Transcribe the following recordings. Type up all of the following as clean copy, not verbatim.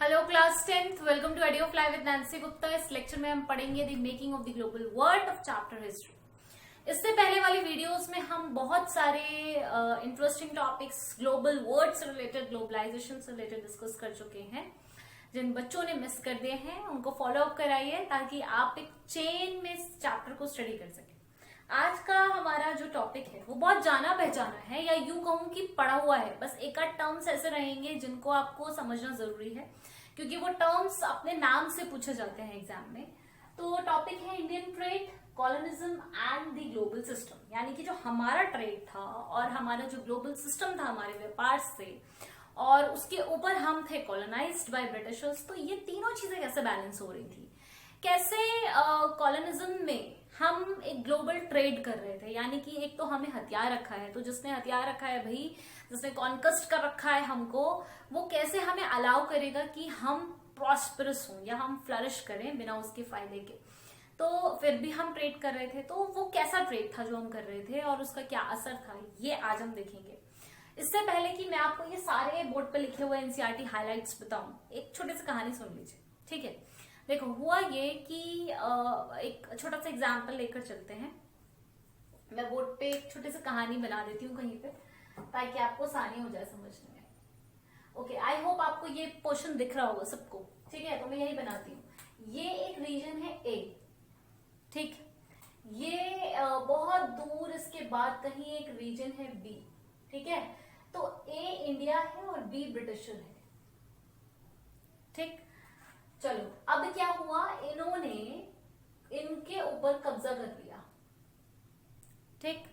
Hello class 10th, welcome to idea fly with Nancy Gupta. इस lecture में हम पढ़ेंगे the making of the global world of chapter history. इससे पहले वाली वीडियोस में हम बहुत सारे इंटरेस्टिंग टॉपिक्स ग्लोबल वर्ल्ड से रिलेटेड, ग्लोबलाइजेशन से रिलेटेड डिस्कस कर चुके हैं। जिन बच्चों ने मिस कर दिए हैं उनको फॉलो अप कराइए ताकि आप एक चेन में इस चैप्टर को स्टडी कर सकें। आज का हमारा जो टॉपिक है वो बहुत जाना पहचाना है, या यूं कहूं कि पढ़ा हुआ है। बस एक आध टर्म्स ऐसे रहेंगे जिनको आपको समझना जरूरी है, क्योंकि वो टर्म्स अपने नाम से पूछे जाते हैं एग्जाम में। तो टॉपिक है Indian trade, colonialism and the global system. यानी कि जो हमारा ट्रेड था और हमारा जो ग्लोबल सिस्टम था हमारे व्यापार से, और उसके ऊपर हम थे कॉलोनाइज्ड बाय ब्रिटिशर्स। तो ये तीनों चीजें कैसे बैलेंस हो रही थी, कैसे कॉलोनिज्म में हम एक ग्लोबल ट्रेड कर रहे थे। यानी कि एक तो हमें हथियार रखा है, तो जिसने हथियार रखा है भाई, जिसने कॉन्क्वेस्ट कर रखा है हमको, वो कैसे हमें अलाउ करेगा कि हम प्रॉस्परस हों या हम फ्लरिश करें बिना उसके फायदे के। तो फिर भी हम ट्रेड कर रहे थे, तो वो कैसा ट्रेड था जो हम कर रहे थे और उसका क्या असर था, ये आज हम देखेंगे। इससे पहले कि मैं आपको ये सारे बोर्ड पे लिखे हुए एनसीईआरटी हाइलाइट्स बताऊं, एक छोटी सी कहानी सुन लीजिए, ठीक है। देखो, हुआ ये कि एक छोटा सा एग्जाम्पल लेकर चलते हैं। मैं बोर्ड पे एक छोटी सी कहानी बना देती हूँ कहीं पे, ताकि आपको आसानी हो जाए समझने में। ओके, आई होप आपको ये पोर्शन दिख रहा होगा सबको, ठीक है। तो मैं यही बनाती हूँ। ये एक रीजन है ए, ठीक। ये बहुत दूर इसके बाद कहीं एक रीजन है बी, ठीक है। तो ए इंडिया है और बी ब्रिटिशर है, ठीक। चलो, अब क्या हुआ, इन्होंने इनके ऊपर कब्जा कर लिया, ठीक।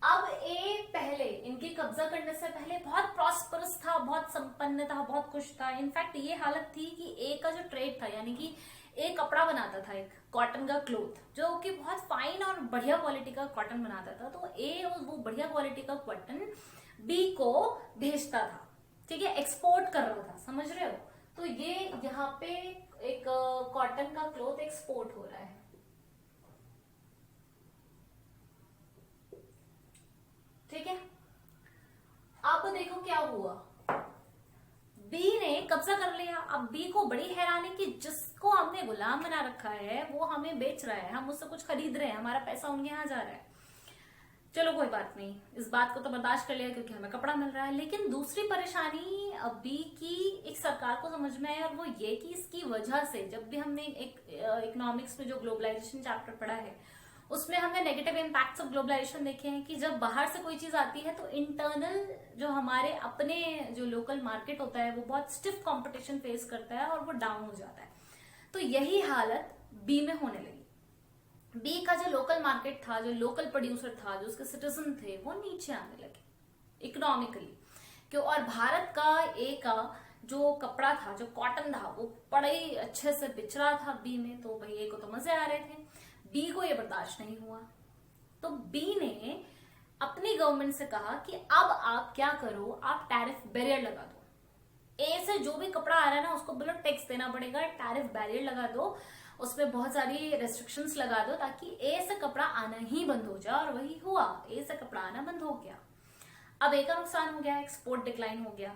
अब ए पहले, इनके कब्जा करने से पहले बहुत प्रॉस्परस था, बहुत संपन्न था, बहुत खुश था। इनफैक्ट ये हालत थी कि ए का जो ट्रेड था, यानी कि ए कपड़ा बनाता था, एक कॉटन का क्लोथ, जो कि बहुत फाइन और बढ़िया क्वालिटी का कॉटन बनाता था। तो ए वो बढ़िया क्वालिटी का कॉटन बी को भेजता था, ठीक है, एक्सपोर्ट कर रहा था, समझ रहे हो। तो ये यहाँ पे एक कॉटन का क्लोथ एक्सपोर्ट हो रहा है, ठीक है। अब देखो क्या हुआ, बी ने कब्जा कर लिया। अब बी को बड़ी हैरानी कि जिसको हमने गुलाम बना रखा है वो हमें बेच रहा है, हम उससे कुछ खरीद रहे हैं, हमारा पैसा उनके यहाँ जा रहा है। चलो कोई बात नहीं, इस बात को तो बर्दाश्त कर लिया क्योंकि हमें कपड़ा मिल रहा है। लेकिन दूसरी परेशानी बी की एक सरकार को समझ में आई, और वो ये कि इसकी वजह से, जब भी हमने एक इकोनॉमिक्स में जो ग्लोबलाइजेशन चैप्टर पढ़ा है उसमें हमने नेगेटिव इम्पैक्ट्स ऑफ ग्लोबलाइजेशन देखे हैं कि जब बाहर से कोई चीज आती है तो इंटरनल जो हमारे अपने जो लोकल मार्केट होता है वो बहुत स्टिफ कंपटीशन फेस करता है और वो डाउन हो जाता है। तो यही हालत बी में होने लगी। बी का जो लोकल मार्केट था, जो लोकल प्रोड्यूसर था, जो उसके सिटीजन थे, वो नीचे आने लगे इकोनॉमिकली क्यों। और भारत का ए का जो कपड़ा था, जो कॉटन था, वो बड़े ही अच्छे से बिच रहा था बी में। तो भाई ए को तो मजे आ रहे थे, बी को ये बर्दाश्त नहीं हुआ। तो बी ने अपनी गवर्नमेंट से कहा कि अब आप क्या करो, आप टैरिफ बैरियर लगा दो। ए से जो भी कपड़ा आ रहा है ना उसको बिल्कुल टैक्स देना पड़ेगा, टैरिफ बैरियर लगा दो, उसमें बहुत सारी रेस्ट्रिक्शंस लगा दो ताकि ए से कपड़ा आना ही बंद हो जाए। और वही हुआ, ए से कपड़ा आना बंद हो गया। अब ए का नुकसान हो गया, एक्सपोर्ट डिक्लाइन हो गया।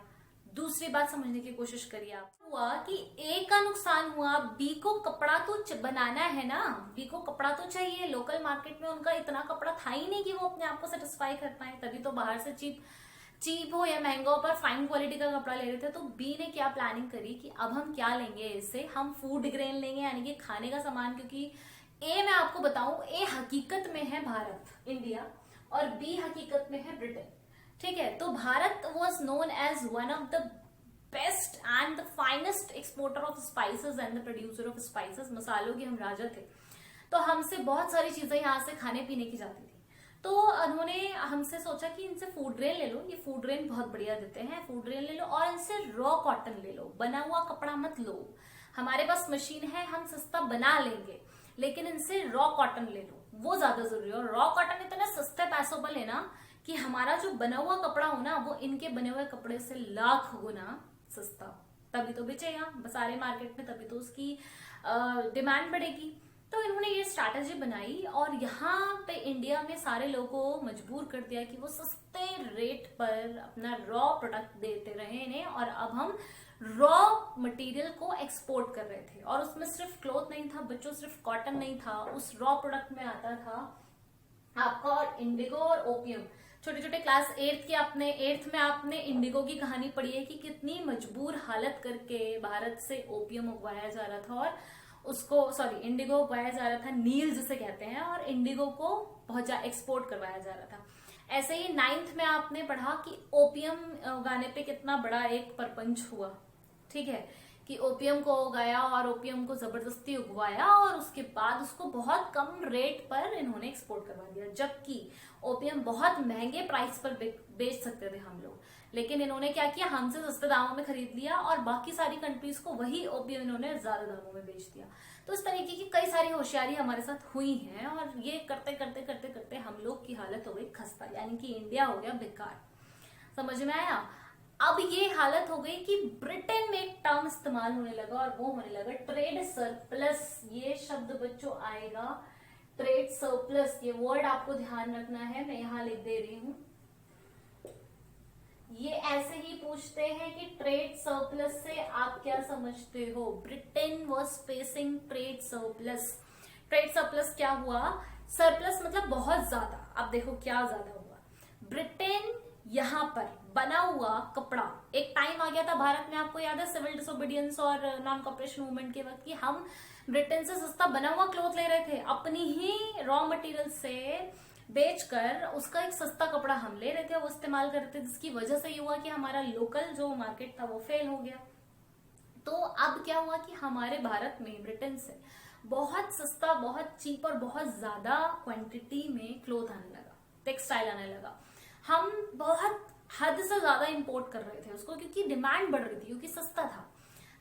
दूसरी बात समझने की कोशिश करिए आप, हुआ कि ए का नुकसान हुआ, बी को कपड़ा तो बनाना है ना, बी को कपड़ा तो चाहिए। लोकल मार्केट में उनका इतना कपड़ा था ही नहीं कि वो अपने आप को सेटिस्फाई कर पाए, तभी तो बाहर से चीप हो या महंगा हो पर फाइन क्वालिटी का कपड़ा ले रहे थे। तो बी ने क्या प्लानिंग करी कि अब हम क्या लेंगे इससे, हम फूड ग्रेन लेंगे, यानी कि खाने का सामान। क्योंकि ए, मैं आपको बताऊं, ए हकीकत में है भारत इंडिया और बी हकीकत में है ब्रिटेन, ठीक है। तो Bharat was known as one of the best and the finest exporter of spices and the producer of spices. मसालों के हम राजा थे, तो हमसे बहुत सारी चीजें यहाँ से खाने पीने की जाती थी। तो उन्होंने हमसे सोचा कि इनसे फूड ग्रेन ले लो, ये फूड ग्रेन बहुत बढ़िया देते हैं, फूड ग्रेन ले लो, और इनसे रॉ कॉटन ले लो, बना हुआ कपड़ा मत लो। हमारे पास मशीन है, हम सस्ता बना लेंगे, लेकिन इनसे रॉ कॉटन ले लो, वो ज्यादा जरूरी है। और रॉ कॉटन इतने सस्ते पैसों पर लेना कि हमारा जो बना हुआ कपड़ा हो ना वो इनके बने हुए कपड़े से लाख गुना सस्ता, तभी तो बेचेगा सारे मार्केट में, तभी तो उसकी डिमांड बढ़ेगी। तो इन्होंने ये स्ट्रैटेजी बनाई और यहाँ पे इंडिया में सारे लोगों को मजबूर कर दिया कि वो सस्ते रेट पर अपना रॉ प्रोडक्ट देते रहे इन्हें, और अब हम रॉ मटेरियल को एक्सपोर्ट कर रहे थे। और उसमें सिर्फ क्लॉथ नहीं था बच्चों, सिर्फ कॉटन नहीं था, उस रॉ प्रोडक्ट में आता था आपका और इंडिगो और ओपियम। छोटे छोटे क्लास 8th में आपने इंडिगो की कहानी पढ़ी है कि कितनी मजबूर हालत करके भारत से ओपियम उगवाया जा रहा था और उसको इंडिगो उगवाया जा रहा था, नील जिसे कहते हैं, और इंडिगो को एक्सपोर्ट करवाया जा रहा था। ऐसे ही 9th में आपने पढ़ा कि ओपियम उगाने पे कितना बड़ा एक परपंच हुआ, ठीक है, कि ओपियम को उगाया और ओपियम को जबरदस्ती उगवाया और उसके बाद उसको बहुत कम रेट पर इन्होंने एक्सपोर्ट करवा दिया, जबकि ओपियम बहुत महंगे प्राइस पर बेच सकते थे हम लोग, लेकिन इन्होंने क्या किया, हमसे सस्ते दामों में खरीद लिया और बाकी सारी कंट्रीज को वही ओपियम इन्होंने ज्यादा दामों में बेच दिया। तो इस तरीके की कई सारी होशियारी हमारे साथ हुई है और ये करते करते करते करते हम लोग की हालत हो गई खस्ता, यानी कि इंडिया हो गया बेकार। समझ में आया? अब ये हालत हो गई कि ब्रिटेन में एक टर्म इस्तेमाल होने लगा और वो होने लगा ट्रेड सरप्लस। ये शब्द बच्चों आएगा, ट्रेड सरप्लस। ये वर्ड आपको ध्यान रखना है, मैं यहां लिख दे रही हूं। ये ऐसे ही पूछते हैं कि ट्रेड सरप्लस से आप क्या समझते हो। Britain was facing trade surplus. Trade surplus क्या हुआ? सरप्लस मतलब बहुत ज्यादा। अब देखो क्या ज्यादा हुआ। ब्रिटेन यहां पर बना हुआ कपड़ा, एक टाइम आ गया था भारत में, आपको याद है सिविल डिसोबीडियंस और नॉन कॉपरेशन मूवमेंट के वक्त, कि हम ब्रिटेन से सस्ता बना हुआ क्लॉथ ले रहे थे, अपनी ही रॉ मटेरियल से बेचकर उसका एक सस्ता कपड़ा हम ले रहे थे, वो इस्तेमाल कर रहे थे, जिसकी वजह से ये हुआ कि हमारा लोकल जो मार्केट था वो फेल हो गया। तो अब क्या हुआ कि हमारे भारत में ब्रिटेन से बहुत सस्ता, बहुत चीप और बहुत ज्यादा क्वांटिटी में क्लॉथ आने लगा, टेक्सटाइल आने लगा। हम बहुत हद से ज्यादा इंपोर्ट कर रहे थे उसको, क्योंकि डिमांड बढ़ रही थी, क्योंकि सस्ता था।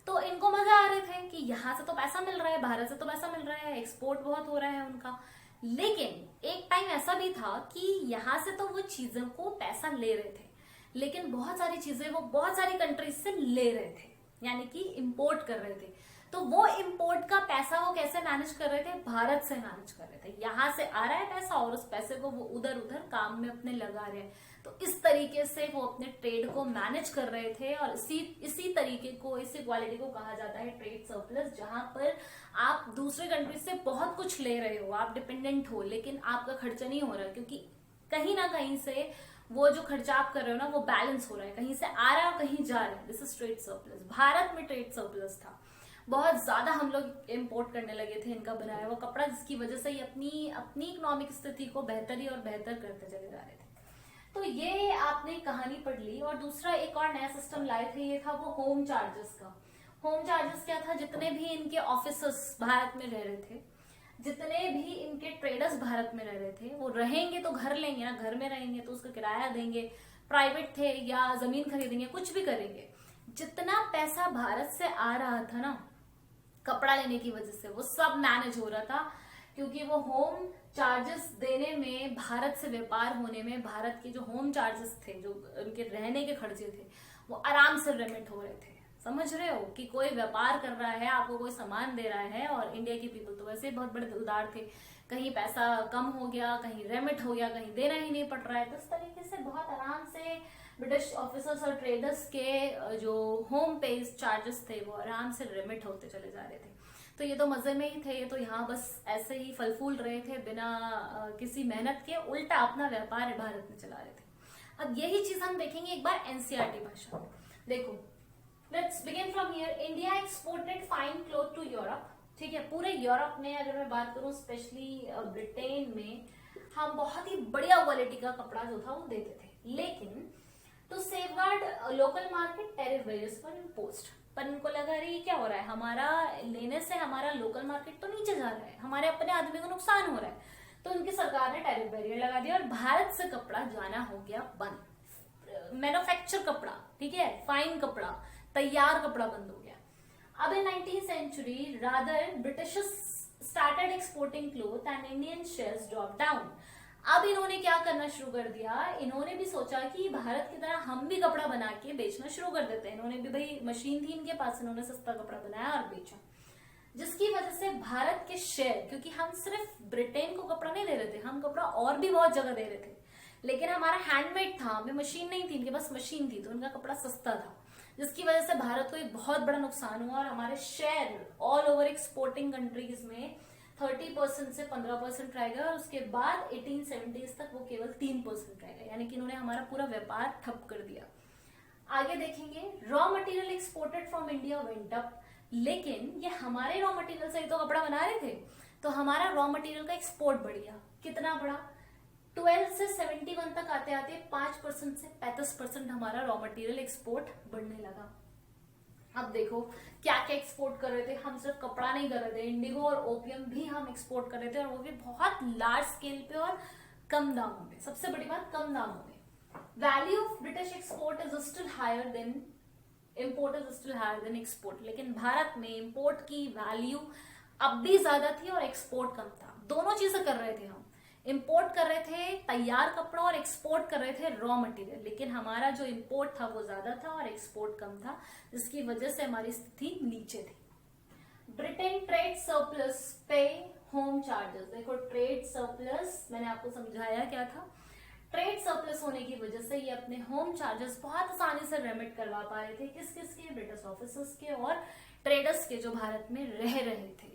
तो इनको मजा आ रहे थे कि यहाँ से तो पैसा मिल रहा है, भारत से तो पैसा मिल रहा है, एक्सपोर्ट बहुत हो रहा है उनका। लेकिन एक टाइम ऐसा भी था कि यहाँ से तो वो चीजों को पैसा ले रहे थे, लेकिन बहुत सारी चीजें वो बहुत सारी कंट्रीज से ले रहे थे, यानी कि इंपोर्ट कर रहे थे। तो वो इंपोर्ट का पैसा वो कैसे मैनेज कर रहे थे? भारत से मैनेज कर रहे थे। यहाँ से आ रहा है पैसा और उस पैसे को वो उधर उधर काम में अपने लगा रहे हैं। तो इस तरीके से वो अपने ट्रेड को मैनेज कर रहे थे और इसी तरीके को, इसी क्वालिटी को कहा जाता है ट्रेड सरप्लस, जहां पर आप दूसरे कंट्री से बहुत कुछ ले रहे हो, आप डिपेंडेंट हो, लेकिन आपका खर्चा नहीं हो रहा, क्योंकि कहीं ना कहीं से वो जो खर्चा आप कर रहे हो ना वो बैलेंस हो रहा है, कहीं से आ रहा है और कहीं जा रहा है। This is trade surplus. Bharat में ट्रेड सरप्लस था, बहुत ज्यादा हम लोग इंपोर्ट करने लगे थे इनका बनाया हुआ कपड़ा, जिसकी वजह से ही अपनी इकोनॉमिक स्थिति को बेहतर ही और बेहतर करते चले जा रहे थे। तो ये आपने कहानी पढ़ ली। और दूसरा एक और नया सिस्टम लाए थे, ये था वो होम चार्जेस का। होम चार्जेस क्या था? जितने भी इनके ऑफिसर्स भारत में रह रहे थे, जितने भी इनके ट्रेडर्स भारत में रह रहे थे, वो रहेंगे तो घर लेंगे ना, घर में रहेंगे तो उसका किराया देंगे, प्राइवेट थे या जमीन खरीदेंगे, कुछ भी करेंगे, जितना पैसा भारत से आ रहा था ना कपड़ा लेने की वजह से, वो सब मैनेज हो रहा था, क्योंकि वो होम चार्जेस देने में, भारत से व्यापार होने में, भारत के जो होम चार्जेस थे, जो उनके रहने के खर्चे थे, वो आराम से रेमिट हो रहे थे। समझ रहे हो कि कोई व्यापार कर रहा है, आपको कोई सामान दे रहा है, और इंडिया के पीपल तो वैसे बहुत बड़े दिलदार थे, कहीं पैसा कम हो गया, कहीं रेमिट हो गया, कहीं देना ही नहीं पड़ रहा है। तो इस तरीके से बहुत आराम से ब्रिटिश ऑफिसर्स और ट्रेडर्स के जो होम पेज चार्जेस थे वो आराम से रेमिट होते चले जा रहे थे। तो ये तो मजे में ही थे, ये तो यहाँ बस ऐसे ही फल फूल रहे थे बिना किसी मेहनत के, उल्टा अपना व्यापार भारत में चला रहे थे। अब यही चीज हम देखेंगे एक बार एनसीईआरटी भाषा में। देखो, let's begin from here. India exported fine cloth to Europe. ठीक है, पूरे यूरोप में अगर मैं बात करूं, स्पेशली ब्रिटेन में, हम बहुत ही बढ़िया क्वालिटी का कपड़ा जो था वो देते थे। लेकिन to safeguard local market, tariff various were imposed. पर इनको लगा रही क्या हो रहा है, हमारा लेने से हमारा लोकल मार्केट तो नीचे जा रहा है, हमारे अपने आदमी को नुकसान हो रहा है। तो उनकी सरकार ने टैरिफ बैरियर लगा दिया और भारत से कपड़ा जाना हो गया बंद। मैन्युफैक्चर कपड़ा, ठीक है, फाइन कपड़ा, तैयार कपड़ा बंद हो गया। अब in 19th century rather British started exporting cloth and Indian shares drop down. अब इन्होंने क्या करना शुरू कर दिया, इन्होंने भी सोचा कि भारत की तरह हम भी कपड़ा बना के बेचना शुरू कर देते हैं। इन्होंने भी, भाई मशीन थी इनके पास, इन्होंने सस्ता कपड़ा बनाया और बेचा, जिसकी वजह से भारत के शेयर, क्योंकि हम सिर्फ ब्रिटेन को कपड़ा नहीं दे रहे थे, हम कपड़ा और भी बहुत जगह दे रहे थे, लेकिन हमारा हैंडमेड था, हमें मशीन नहीं थी, इनके पास मशीन थी, तो उनका कपड़ा सस्ता था, जिसकी वजह से भारत को एक बहुत बड़ा नुकसान हुआ और हमारे share all over exporting countries में 30% से 15% रह गया और उसके बाद 1870s तक वो केवल 3% रह गया, यानी कि इन्होंने हमारा पूरा व्यापार ठप कर दिया। आगे देखेंगे, raw material exported from India went up, लेकिन ये हमारे रॉ मटेरियल से ही तो कपड़ा बना रहे थे, तो हमारा रॉ मटेरियल का एक्सपोर्ट बढ़ गया। कितना बढ़ा? 12 से 71 तक आते आते 5% से 35% हमारा रॉ मटेरियल एक्सपोर्ट बढ़ने लगा। अब देखो क्या क्या एक्सपोर्ट कर रहे थे हम, सिर्फ कपड़ा नहीं कर रहे थे, इंडिगो और ओपियम भी हम एक्सपोर्ट कर रहे थे, और वो भी बहुत लार्ज स्केल पे और कम दामों में। सबसे बड़ी बात, कम दामों में। Value of British export is still higher than import, is still higher than export, लेकिन भारत में इम्पोर्ट की वैल्यू अब भी ज्यादा थी और एक्सपोर्ट कम था। दोनों चीजें कर रहे थे हम, इंपोर्ट कर रहे थे तैयार कपड़ा और एक्सपोर्ट कर रहे थे रॉ मटेरियल, लेकिन हमारा जो इंपोर्ट था वो ज्यादा था और एक्सपोर्ट कम था, जिसकी वजह से हमारी स्थिति नीचे थी। ब्रिटेन ट्रेड सरप्लस पे होम चार्जेस। देखो ट्रेड सरप्लस मैंने आपको समझाया क्या था। ट्रेड सरप्लस होने की वजह से ये अपने होम चार्जेस बहुत आसानी से रेमिट करवा पा रहे थे। किस किस के? ब्रिटिश ऑफिसर्स के और ट्रेडर्स के जो भारत में रह रहे थे।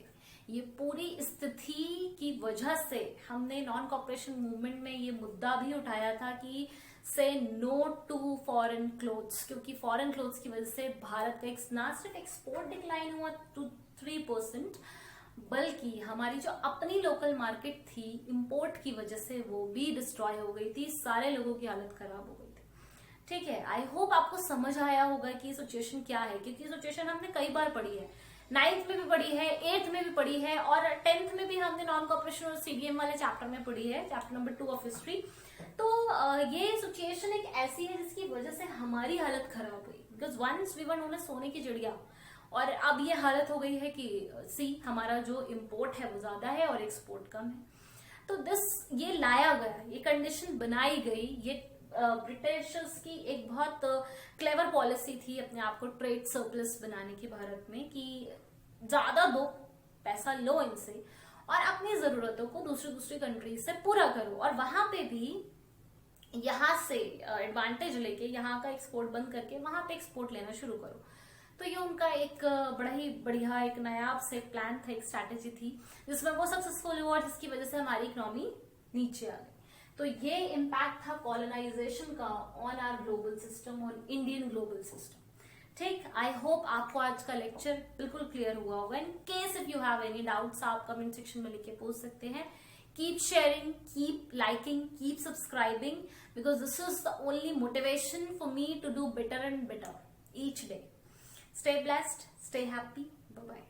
ये पूरी स्थिति की वजह से हमने नॉन कॉपरेशन मूवमेंट में ये मुद्दा भी उठाया था कि से नो टू फॉरेन क्लोथ्स, क्योंकि फॉरेन क्लोथ्स की वजह से भारत का ना सिर्फ एक्सपोर्ट डिक्लाइन हुआ 3%, बल्कि हमारी जो अपनी लोकल मार्केट थी इंपोर्ट की वजह से वो भी डिस्ट्रॉय हो गई थी, सारे लोगों की हालत खराब हो गई थी। ठीक है, आई होप आपको समझ आया होगा कि सिचुएशन क्या है, क्योंकि सिचुएशन हमने कई बार पढ़ी है, 9th में भी पढ़ी है, 8th में भी पढ़ी है और 10th में भी हमने नॉन कॉपरेशन और सीडीएम वाले चैप्टर में पढ़ी है, चैप्टर नंबर 2 ऑफ हिस्ट्री। तो ये सिचुएशन एक ऐसी है जिसकी वजह से हमारी हालत खराब हुई, because once we were known as सोने की चिड़िया, और अब ये हालत हो गई है कि हमारा जो इम्पोर्ट है वो ज्यादा है और एक्सपोर्ट कम है। तो ये लाया गया, ये कंडीशन बनाई गई, ये ब्रिटिशर्स की एक बहुत क्लेवर पॉलिसी थी अपने आप को ट्रेड सरप्लस बनाने की भारत में, कि ज्यादा दो, पैसा लो इनसे और अपनी जरूरतों को दूसरी कंट्री से पूरा करो, और वहां पे भी यहां से एडवांटेज लेके यहाँ का एक्सपोर्ट बंद करके वहां पे एक्सपोर्ट लेना शुरू करो। तो ये उनका एक बड़ा ही बढ़िया एक नायाब से प्लान था, एक स्ट्रैटेजी थी जिसमें वो सक्सेसफुल हुआ और जिसकी वजह से हमारी इकोनॉमी नीचे आ गई। तो ये इम्पैक्ट था कॉलोनाइजेशन का on our global system, on Indian global system. ठीक, आई होप आपको आज का लेक्चर बिल्कुल क्लियर हुआ होगा। In case if you have any doubts आप कमेंट सेक्शन में लिख के पूछ सकते हैं। Keep sharing, keep liking, keep subscribing, because this is the only motivation for me to do better and better each day. Stay blessed, stay happy, bye bye.